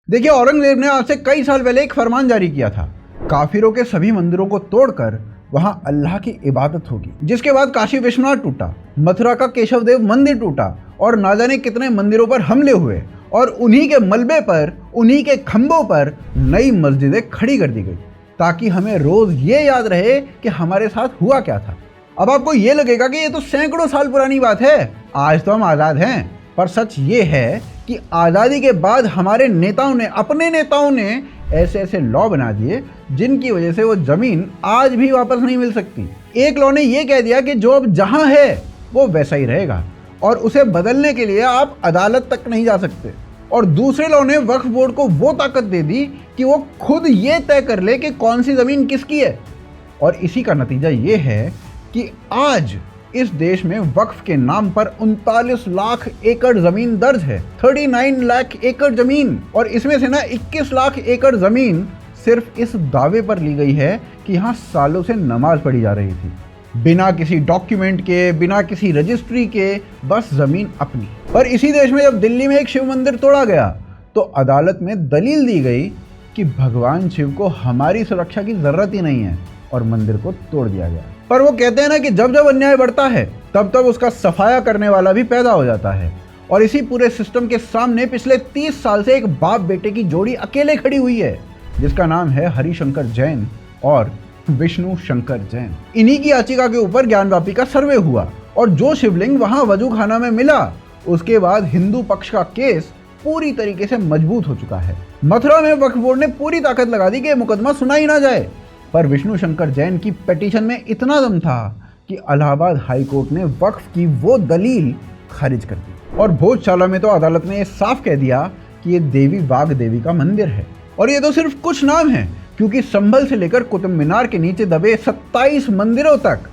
देखिए, औरंगजेब ने आज से कई साल पहले एक फरमान जारी किया था, काफिरों के सभी मंदिरों को तोड़कर वहां अल्लाह की इबादत होगी। जिसके बाद काशी विश्वनाथ टूटा, मथुरा का केशव देव मंदिर टूटा और ना जाने कितने मंदिरों पर हमले हुए और उन्हीं के मलबे पर, उन्हीं के खंभों पर नई मस्जिदें खड़ी कर दी गई, ताकि हमें रोज ये याद रहे कि हमारे साथ हुआ क्या था। अब आपको ये लगेगा कि ये तो सैकड़ों साल पुरानी बात है, आज तो हम आज़ाद हैं। पर सच ये है कि आज़ादी के बाद हमारे नेताओं ने, अपने नेताओं ने ऐसे ऐसे लॉ बना दिए जिनकी वजह से वो ज़मीन आज भी वापस नहीं मिल सकती। एक लॉ ने ये कह दिया कि जो अब जहाँ है वो वैसा ही रहेगा और उसे बदलने के लिए आप अदालत तक नहीं जा सकते। और दूसरे लॉ ने वक्फ बोर्ड को वो ताकत दे दी कि वो खुद ये तय कर ले कि कौन सी ज़मीन किसकी है। और इसी का नतीजा ये है कि आज इस देश में वक्फ के नाम पर 39 लाख एकड़ जमीन दर्ज है, 39 लाख एकड़ जमीन। और इसमें से ना 21 लाख एकड़ जमीन सिर्फ इस दावे पर ली गई है कि यहाँ सालों से नमाज पढ़ी जा रही थी, बिना किसी डॉक्यूमेंट के, बिना किसी रजिस्ट्री के, बस जमीन अपनी। पर इसी देश में जब दिल्ली में एक शिव मंदिर तोड़ा गया तो अदालत में दलील दी गई कि भगवान शिव को हमारी सुरक्षा की जरूरत ही नहीं है और मंदिर को तोड़ दिया गया। पर वो कहते हैं ना कि जब जब अन्याय बढ़ता है तब तब उसका सफाया करने वाला भी पैदा हो जाता है। और इसी पूरे सिस्टम के सामने पिछले 30 साल से एक बाप बेटे की जोड़ी अकेले खड़ी हुई है, जिसका नाम है हरिशंकर जैन और विष्णु शंकर जैन। इन्हीं की याचिका के ऊपर ज्ञानवापी का सर्वे हुआ और जो शिवलिंग वहां वजू खाना में मिला, उसके बाद हिंदू पक्ष का केस पूरी तरीके से मजबूत हो चुका है। मथुरा में वक्फ बोर्ड ने पूरी ताकत लगा दी कि मुकदमा सुना ही ना जाए, पर विष्णु शंकर जैन की पिटीशन में इतना दम था कि इलाहाबाद हाई कोर्ट ने वक्फ की वो दलील खारिज कर दी। और भोजशाला में तो अदालत ने ये साफ कह दिया कि ये देवी वाघ देवी का मंदिर है। और ये तो सिर्फ कुछ नाम है, क्योंकि संभल से लेकर कुतुब मीनार के नीचे दबे 27 मंदिरों तक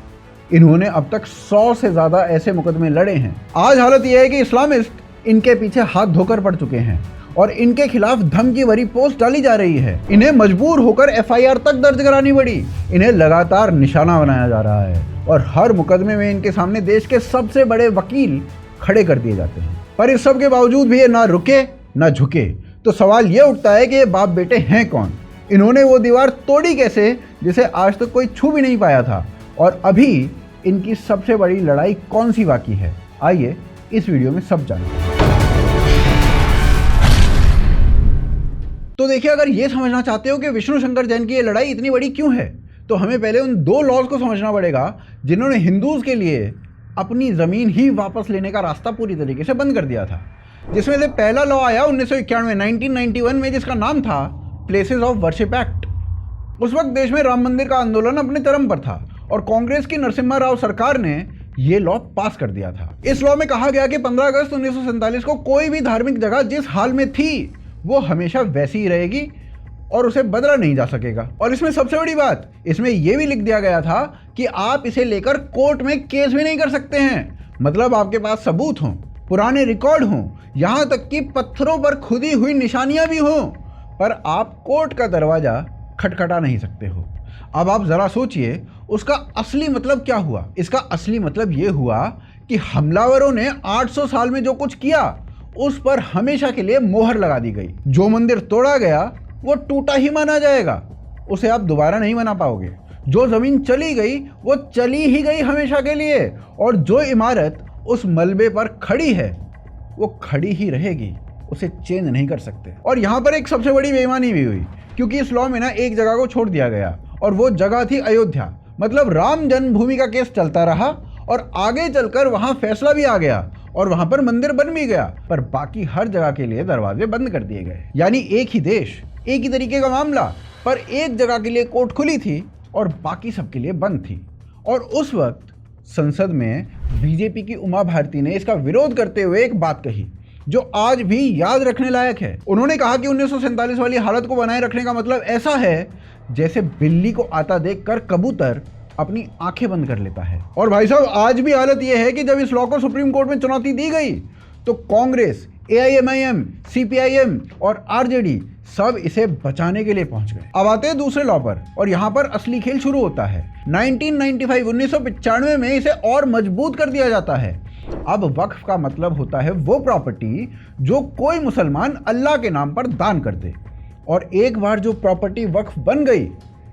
इन्होंने अब तक 100 से ज्यादा ऐसे मुकदमे लड़े हैं। आज हालत यह है कि इस्लामिस्ट इनके पीछे हाथ धोकर पड़ चुके हैं और इनके खिलाफ धमकी भरी पोस्ट डाली जा रही है। इन्हें मजबूर होकर FIR तक दर्ज करानी पड़ी। इन्हें लगातार निशाना बनाया जा रहा है और हर मुकदमे में इनके सामने देश के सबसे बड़े वकील खड़े कर दिए जाते हैं। पर इस सब के बावजूद भी ये ना रुके ना झुके। तो सवाल ये उठता है कि ये बाप बेटे हैं कौन? इन्होंने वो दीवार तोड़ी कैसे जिसे आज तक कोई छू भी नहीं पाया था? और अभी इनकी सबसे बड़ी लड़ाई कौन सी बाकी है? आइए इस वीडियो में सब जानें। तो देखिए, अगर ये समझना चाहते हो कि विष्णु शंकर जैन की ये लड़ाई इतनी बड़ी क्यों है, तो हमें पहले उन 2 लॉज को समझना पड़ेगा जिन्होंने हिंदूज के लिए अपनी ज़मीन ही वापस लेने का रास्ता पूरी तरीके से बंद कर दिया था। जिसमें से पहला लॉ आया 1991 में, जिसका नाम था प्लेसेस ऑफ वर्शिप एक्ट। उस वक्त देश में राम मंदिर का आंदोलन अपने चरम पर था और कांग्रेस की नरसिम्हा राव सरकार ने ये लॉ पास कर दिया था। इस लॉ में कहा गया कि 15 अगस्त 1947 को कोई भी धार्मिक जगह जिस हाल में थी वो हमेशा वैसी ही रहेगी और उसे बदला नहीं जा सकेगा। और इसमें सबसे बड़ी बात, इसमें यह भी लिख दिया गया था कि आप इसे लेकर कोर्ट में केस भी नहीं कर सकते हैं। मतलब आपके पास सबूत हों, पुराने रिकॉर्ड हों, यहां तक कि पत्थरों पर खुदी हुई निशानियां भी हों, पर आप कोर्ट का दरवाजा खटखटा नहीं सकते हो। अब आप जरा सोचिए, उसका असली मतलब क्या हुआ? इसका असली मतलब यह हुआ कि हमलावरों ने 800 साल में जो कुछ किया उस पर हमेशा के लिए मोहर लगा दी गई। जो मंदिर तोड़ा गया वो टूटा ही माना जाएगा, उसे आप दोबारा नहीं बना पाओगे। जो जमीन चली गई वो चली ही गई हमेशा के लिए, और जो इमारत उस मलबे पर खड़ी है वो खड़ी ही रहेगी, उसे चेंज नहीं कर सकते। और यहाँ पर एक सबसे बड़ी बेईमानी भी हुई, क्योंकि इस लॉ में ना एक जगह को छोड़ दिया गया और वो जगह थी अयोध्या। मतलब राम जन्मभूमि का केस चलता रहा और आगे चलकर वहां फैसला भी आ गया और वहां पर मंदिर बन भी गया, पर बाकी हर जगह के लिए दरवाजे बंद कर दिए गए। यानी एक ही देश, एक ही तरीके का मामला, पर एक जगह के लिए कोर्ट खुली थी और बाकी सबके लिए बंद थी। और उस वक्त संसद में बीजेपी की उमा भारती ने इसका विरोध करते हुए एक बात कही जो आज भी याद रखने लायक है। उन्होंने कहा कि 1947 वाली हालत को बनाए रखने का मतलब ऐसा है जैसे बिल्ली को आता देखकर कबूतर अपनी आंखें बंद कर लेता है। और भाई साहब, आज भी हालत यह है कि जब इस लॉ को सुप्रीम कोर्ट में चुनौती दी गई तो कांग्रेस, AIMIM, CPIM और RJD सब इसे बचाने के लिए पहुंच गए। अब आते हैं दूसरे लॉ पर, और यहां पर असली खेल शुरू होता है। 1995 में इसे और मजबूत कर दिया जाता है। अब वक्फ का मतलब होता है वो प्रॉपर्टी जो कोई मुसलमान अल्लाह के नाम पर दान कर दे, और एक बार जो प्रॉपर्टी वक्फ बन गई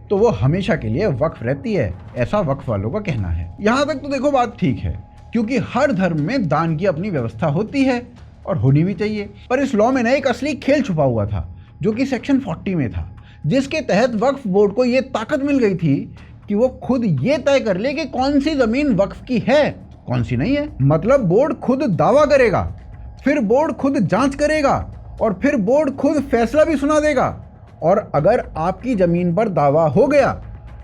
तो वो हमेशा के लिए वक्फ रहती है, ऐसा वक्फ वालों का कहना है। यहाँ तक तो देखो बात ठीक है, क्योंकि हर धर्म में दान की अपनी व्यवस्था होती है और होनी भी चाहिए। पर इस लॉ में ना एक असली खेल छुपा हुआ था, जो कि सेक्शन 40 में था, जिसके तहत वक्फ बोर्ड को ये ताकत मिल गई थी कि वो खुद ये तय कर ले कि कौन सी जमीन वक्फ की है, कौन सी नहीं है। मतलब बोर्ड खुद दावा करेगा, फिर बोर्ड खुद जांच करेगा, और फिर बोर्ड खुद फैसला भी सुना देगा। और अगर आपकी जमीन पर दावा हो गया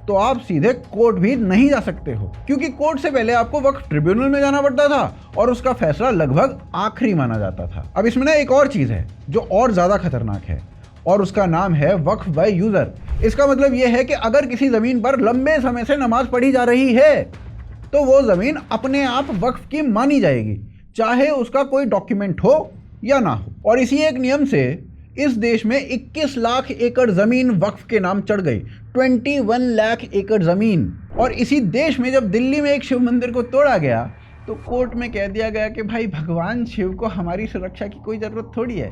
तो आप सीधे कोर्ट भी नहीं जा सकते हो, क्योंकि कोर्ट से पहले आपको वक्फ ट्रिब्यूनल में जाना पड़ता था और उसका फैसला लगभग आखिरी माना जाता था। अब इसमें ना एक और चीज है जो और ज्यादा खतरनाक है, और उसका नाम है वक्फ बाय यूजर। इसका मतलब यह है कि अगर किसी जमीन पर लंबे समय से नमाज पढ़ी जा रही है तो वो जमीन अपने आप वक्फ की मानी जाएगी, चाहे उसका कोई डॉक्यूमेंट हो या ना हो। और इसी एक नियम से इस देश में 21 लाख एकड़ जमीन वक्फ के नाम चढ़ गई, 21 लाख एकड़ जमीन। और इसी देश में जब दिल्ली में एक शिव मंदिर को तोड़ा गया तो कोर्ट में कह दिया गया कि भाई भगवान शिव को हमारी सुरक्षा की कोई जरूरत थोड़ी है,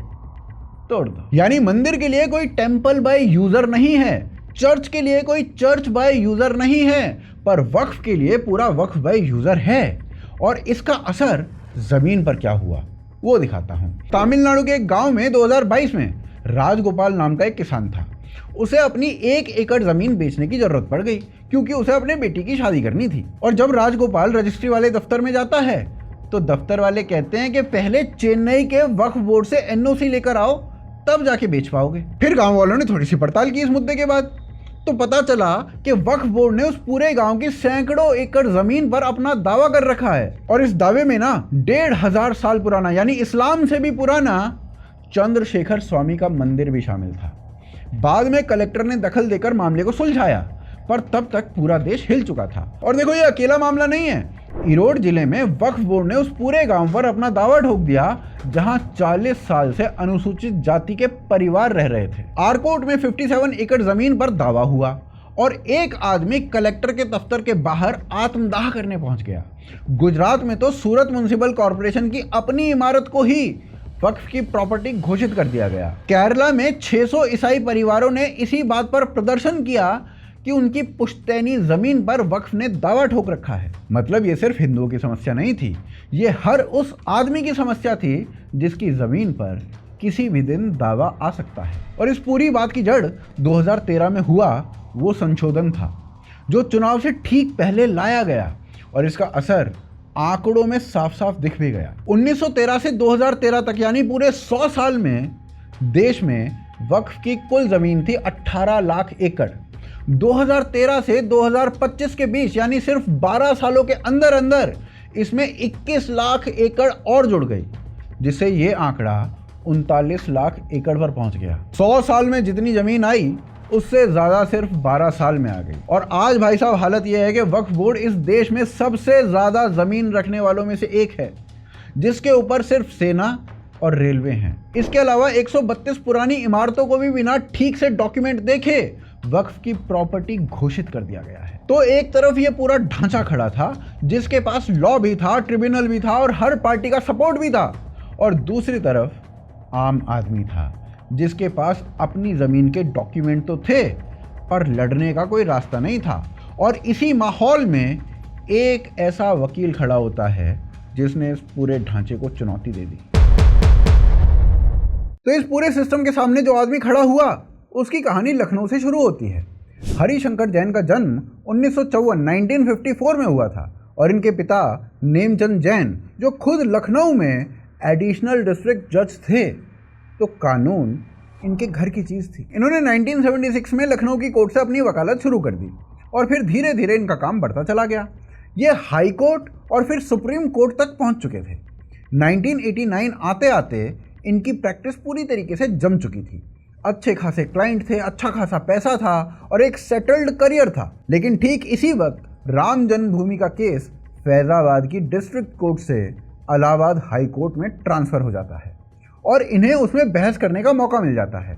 तोड़ दो। यानी मंदिर के लिए कोई टेम्पल बाय यूजर नहीं है, चर्च के लिए कोई चर्च बाय यूजर नहीं है, पर वक्फ के लिए पूरा वक्फ बाय यूजर है। और इसका असर जमीन पर क्या हुआ वो दिखाता हूं। तमिलनाडु के एक गांव में 2022 में राजगोपाल नाम का एक किसान था। उसे अपनी 1 एकड़ जमीन बेचने की जरूरत पड़ गई, क्योंकि उसे अपने बेटी की शादी करनी थी। और जब राजगोपाल रजिस्ट्री वाले दफ्तर में जाता है तो दफ्तर वाले कहते हैं कि पहले चेन्नई के वक्फ बोर्ड से एनओसी लेकर आओ, तब जाके बेच पाओगे। फिर गांव वालों ने थोड़ी सी पड़ताल की इस मुद्दे के बाद, तो पता चला कि वक्फ बोर्ड ने उस पूरे गांव की सैकड़ों एकड़ जमीन पर अपना दावा कर रखा है। और इस दावे में ना 1500 साल पुराना, यानी इस्लाम से भी पुराना चंद्रशेखर स्वामी का मंदिर भी शामिल था। बाद में कलेक्टर ने दखल देकर मामले को सुलझाया, पर तब तक पूरा देश हिल चुका था। और देखो ये अकेला मामला नहीं है, इरोड जिले में वक्फ बोर्ड ने उस पूरे गांव पर अपना दावा ठोक दिया जहां 40 साल से अनुसूचित जाति के परिवार रह रहे थे। आरकोट में 57 एकड़ जमीन पर दावा हुआ और एक आदमी कलेक्टर के दफ्तर के बाहर आत्मदाह करने पहुंच गया। गुजरात में तो सूरत म्युनिसिपल कॉर्पोरेशन की अपनी इमारत को ही वक्फ की प्रॉपर्टी घोषित कर दिया गया। केरला में 600 ईसाई परिवारों ने इसी बात पर प्रदर्शन किया कि उनकी पुश्तैनी जमीन पर वक्फ ने दावा ठोक रखा है। मतलब ये सिर्फ हिंदुओं की समस्या नहीं थी, ये हर उस आदमी की समस्या थी जिसकी जमीन पर किसी भी दिन दावा आ सकता है। और इस पूरी बात की जड़ 2013 में हुआ वो संशोधन था जो चुनाव से ठीक पहले लाया गया, और इसका असर आंकड़ों में साफ साफ दिख भी गया। 1913 से 2013 तक यानी पूरे 100 साल में देश में वक्फ की कुल जमीन थी 18 लाख एकड़। 2013 से 2025 के बीच यानी सिर्फ 12 सालों के अंदर अंदर इसमें 21 लाख एकड़ और जुड़ गई, जिससे ये आंकड़ा 39 लाख एकड़ पर पहुंच गया। 100 साल में जितनी जमीन आई उससे ज़्यादा सिर्फ 12 साल में आ गई। और आज भाई साहब हालत यह है कि वक्फ बोर्ड इस देश में सबसे ज़्यादा ज़मीन रखने वालों में से एक है, जिसके ऊपर सिर्फ सेना और रेलवे हैं। इसके अलावा 132 पुरानी इमारतों को भी बिना ठीक से डॉक्यूमेंट देखे वक्फ की प्रॉपर्टी घोषित कर दिया गया है। तो एक तरफ ये पूरा ढांचा खड़ा था जिसके पास लॉ भी था, ट्रिब्यूनल भी था और हर पार्टी का सपोर्ट भी था, और दूसरी तरफ आम आदमी था जिसके पास अपनी ज़मीन के डॉक्यूमेंट तो थे पर लड़ने का कोई रास्ता नहीं था। और इसी माहौल में एक ऐसा वकील खड़ा होता है जिसने इस पूरे ढांचे को चुनौती दे दी। तो इस पूरे सिस्टम के सामने जो आदमी खड़ा हुआ उसकी कहानी लखनऊ से शुरू होती है। हरिशंकर जैन का जन्म 1954 में हुआ था और इनके पिता नेमचंद जैन जो खुद लखनऊ में एडिशनल डिस्ट्रिक्ट जज थे, तो कानून इनके घर की चीज़ थी। इन्होंने 1976 में लखनऊ की कोर्ट से अपनी वकालत शुरू कर दी और फिर धीरे धीरे इनका काम बढ़ता चला गया। ये हाई कोर्ट और फिर सुप्रीम कोर्ट तक पहुंच चुके थे। 1989 आते आते इनकी प्रैक्टिस पूरी तरीके से जम चुकी थी। अच्छे खासे क्लाइंट थे, अच्छा खासा पैसा था और एक सेटल्ड करियर था। लेकिन ठीक इसी वक्त राम जन्मभूमि का केस फैजाबाद की डिस्ट्रिक्ट कोर्ट से इलाहाबाद हाई कोर्ट में ट्रांसफ़र हो जाता है और इन्हें उसमें बहस करने का मौका मिल जाता है।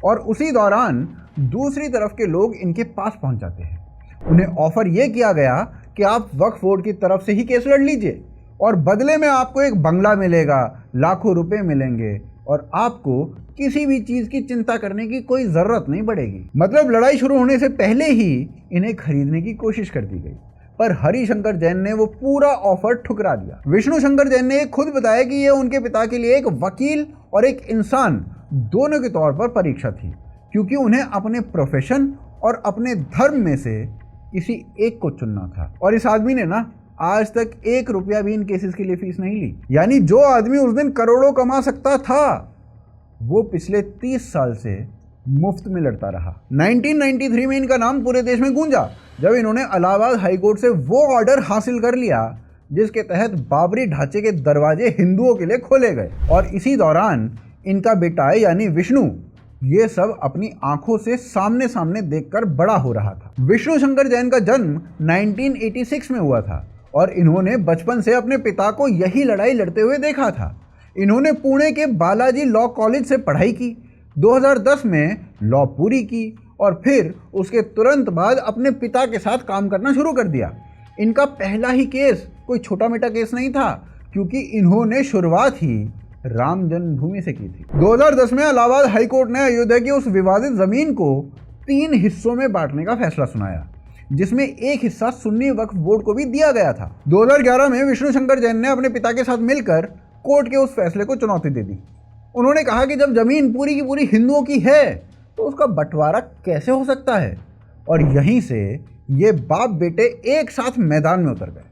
और उसी दौरान दूसरी तरफ के लोग इनके पास पहुंच जाते हैं। उन्हें ऑफर यह किया गया कि आप वक्फ बोर्ड की तरफ से ही केस लड़ लीजिए और बदले में आपको एक बंगला मिलेगा, लाखों रुपए मिलेंगे और आपको किसी भी चीज़ की चिंता करने की कोई ज़रूरत नहीं पड़ेगी। मतलब लड़ाई शुरू होने से पहले ही इन्हें खरीदने की कोशिश कर दी गई, पर हरिशंकर जैन ने वो पूरा ऑफर ठुकरा दिया। विष्णु शंकर जैन ने खुद बताया कि ये उनके पिता के लिए एक वकील और एक इंसान दोनों के तौर पर परीक्षा थी, क्योंकि उन्हें अपने प्रोफेशन और अपने धर्म में से किसी एक को चुनना था। और इस आदमी ने ना आज तक 1 रुपया भी इन केसेस के लिए फीस नहीं ली। यानी जो आदमी उस दिन करोड़ों कमा सकता था वो पिछले 30 साल से मुफ्त में लड़ता रहा। 1993 में इनका नाम पूरे देश में गूंजा जब इन्होंने इलाहाबाद हाई कोर्ट से वो ऑर्डर हासिल कर लिया जिसके तहत बाबरी ढांचे के दरवाजे हिंदुओं के लिए खोले गए। और इसी दौरान इनका बेटा यानी विष्णु ये सब अपनी आंखों से सामने सामने देखकर बड़ा हो रहा था। विष्णु शंकर जैन का जन्म 1986 में हुआ था और इन्होंने बचपन से अपने पिता को यही लड़ाई लड़ते हुए देखा था। इन्होंने पुणे के बालाजी लॉ कॉलेज से पढ़ाई की, 2010 में लॉ पूरी की और फिर उसके तुरंत बाद अपने पिता के साथ काम करना शुरू कर दिया। इनका पहला ही केस कोई छोटा मोटा केस नहीं था, क्योंकि इन्होंने शुरुआत ही राम जन्मभूमि से की थी। 2010 में इलाहाबाद हाई कोर्ट ने अयोध्या की उस विवादित जमीन को 3 हिस्सों में बांटने का फैसला सुनाया, जिसमें एक हिस्सा सुन्नी वक्फ बोर्ड को भी दिया गया था। 2011 में विष्णु शंकर जैन ने अपने पिता के साथ मिलकर कोर्ट के उस फैसले को चुनौती दे दी। उन्होंने कहा कि जब जमीन पूरी की पूरी हिंदुओं की है तो उसका बंटवारा कैसे हो सकता है। और यहीं से ये बाप बेटे एक साथ मैदान में उतर गए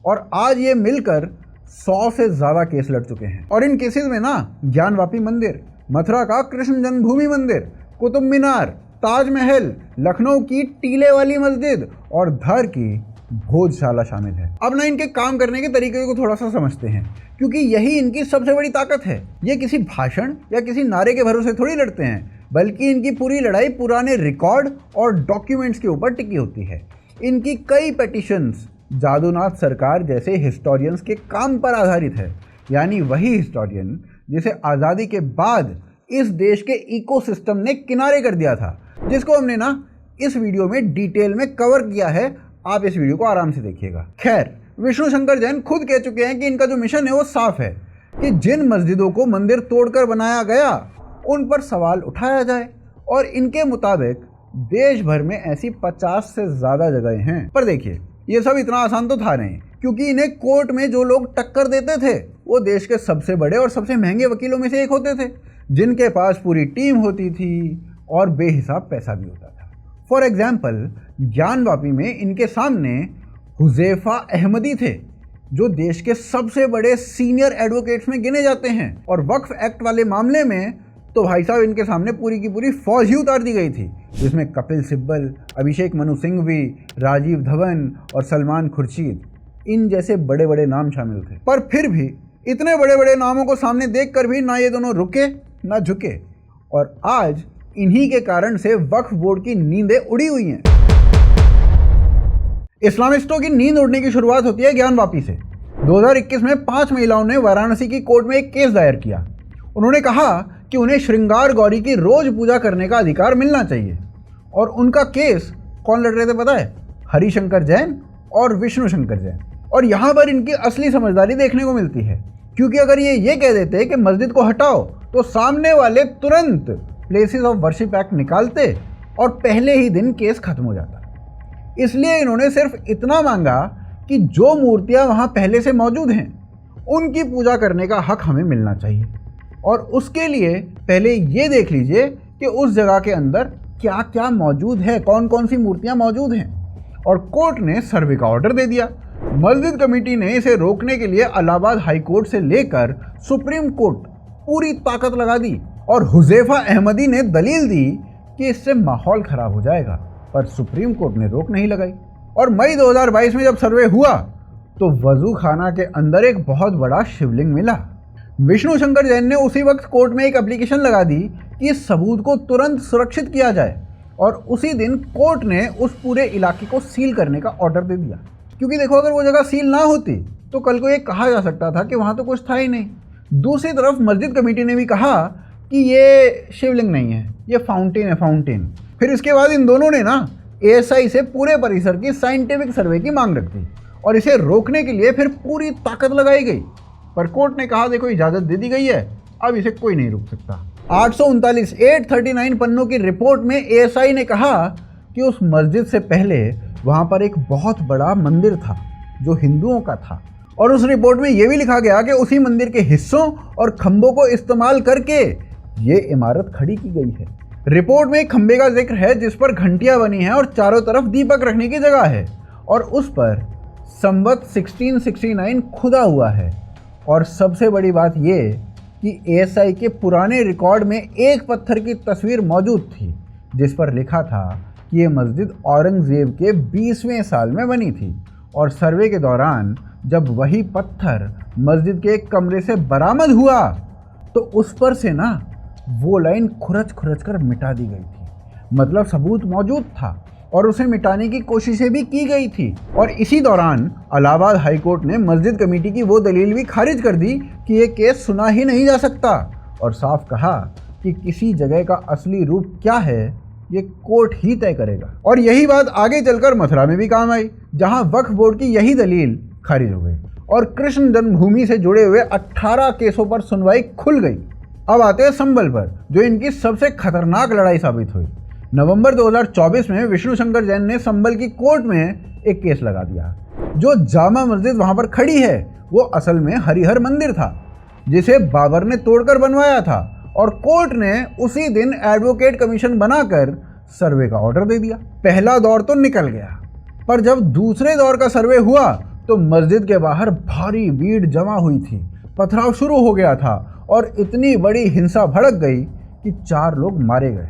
और आज ये मिलकर 100 से ज़्यादा केस लड़ चुके हैं। और इन केसेस में ना ज्ञानवापी मंदिर, मथुरा का कृष्ण जन्मभूमि मंदिर, कुतुब मीनार, ताजमहल, लखनऊ की टीले वाली मस्जिद और धार की भोजशाला शामिल है। अब ना इनके काम करने के तरीके को थोड़ा सा समझते हैं, क्योंकि यही इनकी सबसे बड़ी ताकत है। ये किसी भाषण या किसी नारे के भरोसे थोड़ी लड़ते हैं, बल्कि इनकी पूरी लड़ाई पुराने रिकॉर्ड और डॉक्यूमेंट्स के ऊपर टिकी होती है। इनकी कई पिटीशंस जादूनाथ सरकार जैसे हिस्टोरियंस के काम पर आधारित है, यानी वही हिस्टोरियन जिसे आज़ादी के बाद इस देश के इकोसिस्टम ने किनारे कर दिया था, जिसको हमने ना इस वीडियो में डिटेल में कवर किया है। आप इस वीडियो को आराम से देखिएगा। खैर, विष्णु शंकर जैन खुद कह चुके हैं कि इनका जो मिशन है वो साफ है कि जिन मस्जिदों को मंदिर तोड़कर बनाया गया उन पर सवाल उठाया जाए। और इनके मुताबिक देश भर में ऐसी 50 से ज़्यादा जगहें हैं। पर देखिए, ये सब इतना आसान तो था नहीं, क्योंकि इन्हें कोर्ट में जो लोग टक्कर देते थे वो देश के सबसे बड़े और सबसे महंगे वकीलों में से एक होते थे, जिनके पास पूरी टीम होती थी और बेहिसाब पैसा भी होता था। फॉर एग्जाम्पल, ज्ञानवापी में इनके सामने हुज़ैफा अहमदी थे, जो देश के सबसे बड़े सीनियर एडवोकेट्स में गिने जाते हैं। और वक्फ एक्ट वाले मामले में तो भाई साहब इनके सामने पूरी की पूरी फौज ही उतार दी गई थी, जिसमें कपिल सिब्बल, अभिषेक मनु सिंघवी, राजीव धवन और सलमान खुर्शीद, इन जैसे बड़े बड़े नाम शामिल थे। पर फिर भी इतने बड़े बड़े नामों को सामने देखकर भी ना ये दोनों रुके ना झुके, और आज इन्हीं के कारण से वक्फ बोर्ड की नींदें उड़ी हुई हैं। इस्लामिस्टों की नींद उड़ने की शुरुआत होती है ज्ञानवापी से। 2021 में 5 महिलाओं ने वाराणसी की कोर्ट में एक केस दायर किया। उन्होंने कहा कि उन्हें श्रृंगार गौरी की रोज पूजा करने का अधिकार मिलना चाहिए। और उनका केस कौन लड़ रहे थे पता है? हरिशंकर जैन और विष्णु शंकर जैन। और यहाँ पर इनकी असली समझदारी देखने को मिलती है, क्योंकि अगर ये कह देते कि मस्जिद को हटाओ तो सामने वाले तुरंत प्लेसेस ऑफ वर्शिप एक्ट निकालते और पहले ही दिन केस खत्म हो जाता। इसलिए इन्होंने सिर्फ इतना मांगा कि जो मूर्तियां वहां पहले से मौजूद हैं उनकी पूजा करने का हक हमें मिलना चाहिए। और उसके लिए पहले ये देख लीजिए कि उस जगह के अंदर क्या क्या मौजूद है, कौन कौन सी मूर्तियां मौजूद हैं। और कोर्ट ने सर्वे का ऑर्डर दे दिया। मस्जिद कमेटी ने इसे रोकने के लिए इलाहाबाद हाई कोर्ट से लेकर सुप्रीम कोर्ट पूरी ताकत लगा दी। और हुज़ैफा अहमदी ने दलील दी कि इससे माहौल खराब हो जाएगा, पर सुप्रीम कोर्ट ने रोक नहीं लगाई। और मई 2022 में जब सर्वे हुआ तो वजू खाना के अंदर एक बहुत बड़ा शिवलिंग मिला। विष्णु शंकर जैन ने उसी वक्त कोर्ट में एक एप्लीकेशन लगा दी कि इस सबूत को तुरंत सुरक्षित किया जाए। और उसी दिन कोर्ट ने उस पूरे इलाके को सील करने का ऑर्डर दे दिया, क्योंकि देखो, अगर वो जगह सील ना होती तो कल को ये कहा जा सकता था कि वहाँ तो कुछ था ही नहीं। दूसरी तरफ मस्जिद कमेटी ने भी कहा कि ये शिवलिंग नहीं है, ये फाउंटेन है, फाउंटेन। फिर इसके बाद इन दोनों ने ना ASI से पूरे परिसर की साइंटिफिक सर्वे की मांग रख दी। और इसे रोकने के लिए फिर पूरी ताकत लगाई गई। पर कोर्ट ने कहा देखो इजाज़त दे दी गई है, अब इसे कोई नहीं रोक सकता। 839 पन्नों की रिपोर्ट में एएसआई ने कहा कि उस मस्जिद से पहले वहाँ पर एक बहुत बड़ा मंदिर था जो हिंदुओं का था, और उस रिपोर्ट में यह भी लिखा गया कि उसी मंदिर के हिस्सों और खंभों को इस्तेमाल करके ये इमारत खड़ी की गई है। रिपोर्ट में एक खंभे का जिक्र है जिस पर घंटियां बनी हैं और चारों तरफ दीपक रखने की जगह है, और उस पर संवत 1669 खुदा हुआ है। और सबसे बड़ी बात ये कि एएसआई के पुराने रिकॉर्ड में एक पत्थर की तस्वीर मौजूद थी जिस पर लिखा था कि ये मस्जिद औरंगज़ेब के 20वें साल में बनी थी, और सर्वे के दौरान जब वही पत्थर मस्जिद के एक कमरे से बरामद हुआ तो उस पर से ना वो लाइन खुरच खुरच कर मिटा दी गई थी। मतलब सबूत मौजूद था और उसे मिटाने की कोशिशें भी की गई थी। और इसी दौरान इलाहाबाद हाई कोर्ट ने मस्जिद कमेटी की वो दलील भी खारिज कर दी कि ये केस सुना ही नहीं जा सकता, और साफ कहा कि किसी जगह का असली रूप क्या है ये कोर्ट ही तय करेगा। और यही बात आगे चलकर मथुरा में भी काम आई, जहां वक्फ बोर्ड की यही दलील खारिज हो गई और कृष्ण जन्मभूमि से जुड़े हुए 18 केसों पर सुनवाई खुल गई। अब आते हैं संभल पर, जो इनकी सबसे खतरनाक लड़ाई साबित हुई। नवंबर 2024 में विष्णु शंकर जैन ने संभल की कोर्ट में एक केस लगा दिया। जो जामा मस्जिद वहां पर खड़ी है वो असल में हरिहर मंदिर था जिसे बाबर ने तोड़कर बनवाया था, और कोर्ट ने उसी दिन एडवोकेट कमीशन बनाकर सर्वे का ऑर्डर दे दिया। पहला दौर तो निकल गया, पर जब दूसरे दौर का सर्वे हुआ तो मस्जिद के बाहर भारी भीड़ जमा हुई थी, पथराव शुरू हो गया था और इतनी बड़ी हिंसा भड़क गई कि 4 लोग मारे गए।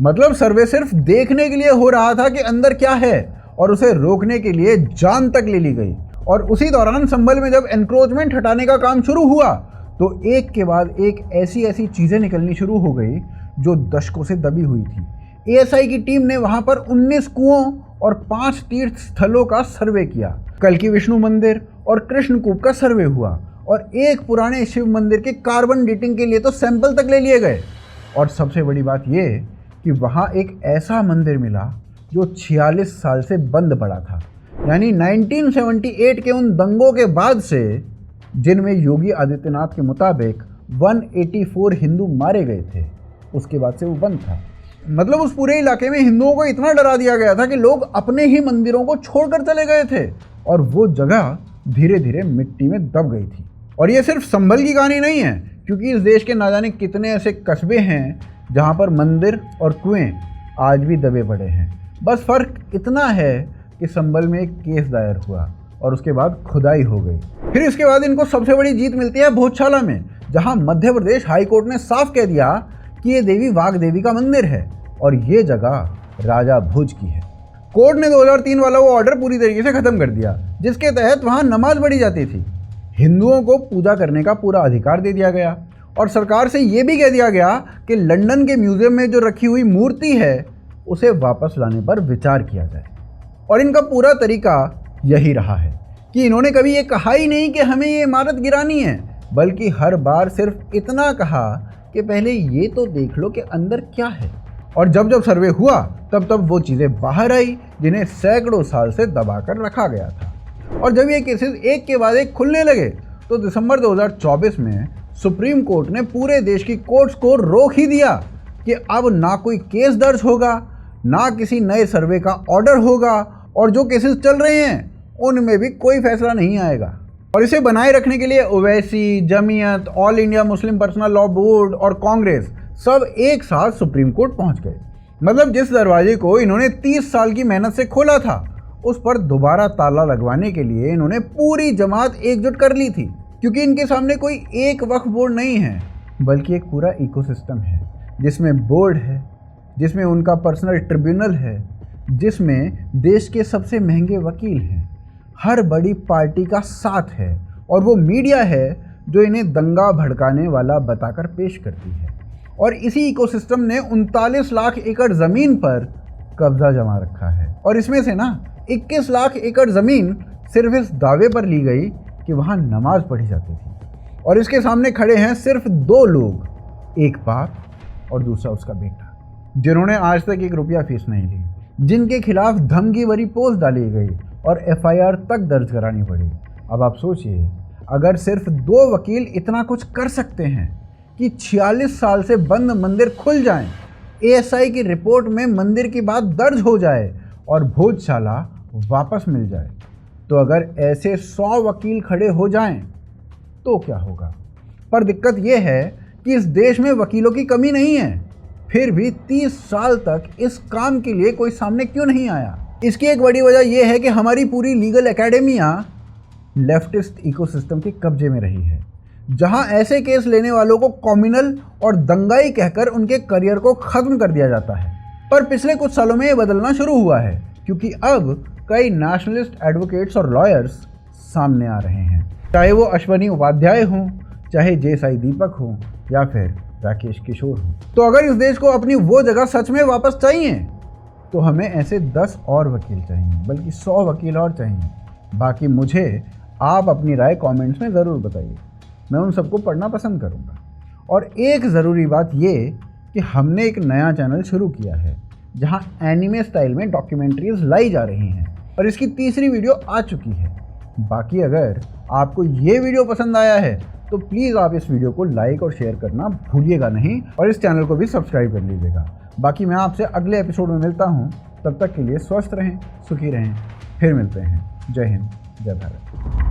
मतलब सर्वे सिर्फ देखने के लिए हो रहा था कि अंदर क्या है, और उसे रोकने के लिए जान तक ले ली गई। और उसी दौरान संभल में जब एनक्रोचमेंट हटाने का काम शुरू हुआ तो एक के बाद एक ऐसी ऐसी चीज़ें निकलनी शुरू हो गई जो दशकों से दबी हुई थी। एएसआई की टीम ने वहां पर 19 कुओं और 5 तीर्थ स्थलों का सर्वे किया। कल की विष्णु मंदिर और कृष्णकूप का सर्वे हुआ, और एक पुराने शिव मंदिर के कार्बन डेटिंग के लिए तो सैंपल तक ले लिए गए। और सबसे बड़ी बात ये कि वहाँ एक ऐसा मंदिर मिला जो 46 साल से बंद पड़ा था, यानी 1978 के उन दंगों के बाद से, जिनमें योगी आदित्यनाथ के मुताबिक 184 हिंदू मारे गए थे, उसके बाद से वो बंद था। मतलब उस पूरे इलाके में हिंदुओं को इतना डरा दिया गया था कि लोग अपने ही मंदिरों को छोड़कर चले गए थे, और वो जगह धीरे धीरे मिट्टी में दब गई थी। और ये सिर्फ संभल की कहानी नहीं है, क्योंकि इस देश के ना जाने कितने ऐसे कस्बे हैं जहाँ पर मंदिर और कुएं आज भी दबे पड़े हैं। बस फ़र्क इतना है कि संभल में एक केस दायर हुआ और उसके बाद खुदाई हो गई। फिर इसके बाद इनको सबसे बड़ी जीत मिलती है भोजशाला में, जहाँ मध्य प्रदेश हाई कोर्ट ने साफ कह दिया कि ये देवी वाघ देवी का मंदिर है और ये जगह राजा भोज की है। कोर्ट ने 2003 वाला वो ऑर्डर पूरी तरीके से ख़त्म कर दिया जिसके तहत वहाँ नमाज पढ़ी जाती थी। हिंदुओं को पूजा करने का पूरा अधिकार दे दिया गया, और सरकार से ये भी कह दिया गया कि लंदन के म्यूज़ियम में जो रखी हुई मूर्ति है उसे वापस लाने पर विचार किया जाए। और इनका पूरा तरीका यही रहा है कि इन्होंने कभी ये कहा ही नहीं कि हमें ये इमारत गिरानी है, बल्कि हर बार सिर्फ इतना कहा कि पहले ये तो देख लो कि अंदर क्या है। और जब जब सर्वे हुआ तब तब वो चीज़ें बाहर आई जिन्हें सैकड़ों साल से दबाकर रखा गया था। और जब ये केसेस एक के बाद एक खुलने लगे तो दिसंबर 2024 में सुप्रीम कोर्ट ने पूरे देश की कोर्ट्स को रोक ही दिया कि अब ना कोई केस दर्ज होगा, ना किसी नए सर्वे का ऑर्डर होगा, और जो केसेस चल रहे हैं उनमें भी कोई फैसला नहीं आएगा। और इसे बनाए रखने के लिए Owaisi, Jamiat, all India Muslim personal law board और कांग्रेस सब एक साथ सुप्रीम कोर्ट पहुंच गए। मतलब जिस दरवाजे को इन्होंने 30 साल की मेहनत से खोला था उस पर दोबारा ताला लगवाने के लिए इन्होंने पूरी जमात एकजुट कर ली थी, क्योंकि इनके सामने कोई एक वक्फ बोर्ड नहीं है बल्कि एक पूरा इकोसिस्टम है जिसमें बोर्ड है, जिसमें उनका पर्सनल ट्रिब्यूनल है, जिसमें देश के सबसे महंगे वकील हैं, हर बड़ी पार्टी का साथ है, और वो मीडिया है जो इन्हें दंगा भड़काने वाला बताकर पेश करती है। और इसी इकोसिस्टम ने 39 लाख एकड़ ज़मीन पर कब्जा जमा रखा है, और इसमें से ना 21 लाख एकड़ ज़मीन सिर्फ इस दावे पर ली गई कि वहाँ नमाज पढ़ी जाती थी। और इसके सामने खड़े हैं सिर्फ 2 लोग, एक बाप और दूसरा उसका बेटा, जिन्होंने आज तक 1 रुपया फीस नहीं ली, जिनके खिलाफ धमकी भरी पोस्ट डाली गई और एफआईआर तक दर्ज करानी पड़ी। अब आप सोचिए, अगर सिर्फ 2 वकील इतना कुछ कर सकते हैं कि 46 साल से बंद मंदिर खुल जाएं, एएसआई की रिपोर्ट में मंदिर की बात दर्ज हो जाए और भोजशाला वापस मिल जाए, तो अगर ऐसे 100 वकील खड़े हो जाएं तो क्या होगा। पर दिक्कत यह है कि इस देश में वकीलों की कमी नहीं है, फिर भी 30 साल तक इस काम के लिए कोई सामने क्यों नहीं आया। इसकी एक बड़ी वजह यह है कि हमारी पूरी लीगल एकेडमियाँ लेफ्टिस्ट इकोसिस्टम के कब्जे में रही है, जहां ऐसे केस लेने वालों को कॉम्युनल और दंगाई कहकर उनके करियर को ख़त्म कर दिया जाता है। पर पिछले कुछ सालों में ये बदलना शुरू हुआ है, क्योंकि अब कई नेशनलिस्ट एडवोकेट्स और लॉयर्स सामने आ रहे हैं, चाहे वो अश्वनी उपाध्याय हों, चाहे जेसाई दीपक हों, या फिर राकेश किशोर हों। तो अगर इस देश को अपनी वो जगह सच में वापस चाहिए तो हमें ऐसे 10 और वकील चाहिए, बल्कि 100 वकील और चाहिए। बाकी मुझे आप अपनी राय कमेंट्स में ज़रूर बताइए, मैं उन सबको पढ़ना पसंद करूँगा। और एक ज़रूरी बात ये कि हमने एक नया चैनल शुरू किया है जहाँ एनिमे स्टाइल में डॉक्यूमेंट्रीज लाई जा रही हैं, और इसकी 3री वीडियो आ चुकी है। बाकी अगर आपको ये वीडियो पसंद आया है तो प्लीज़ आप इस वीडियो को लाइक और शेयर करना भूलिएगा नहीं, और इस चैनल को भी सब्सक्राइब कर लीजिएगा। बाकी मैं आपसे अगले एपिसोड में मिलता हूँ, तब तक के लिए स्वस्थ रहें, सुखी रहें, फिर मिलते हैं। जय हिंद, जय भारत।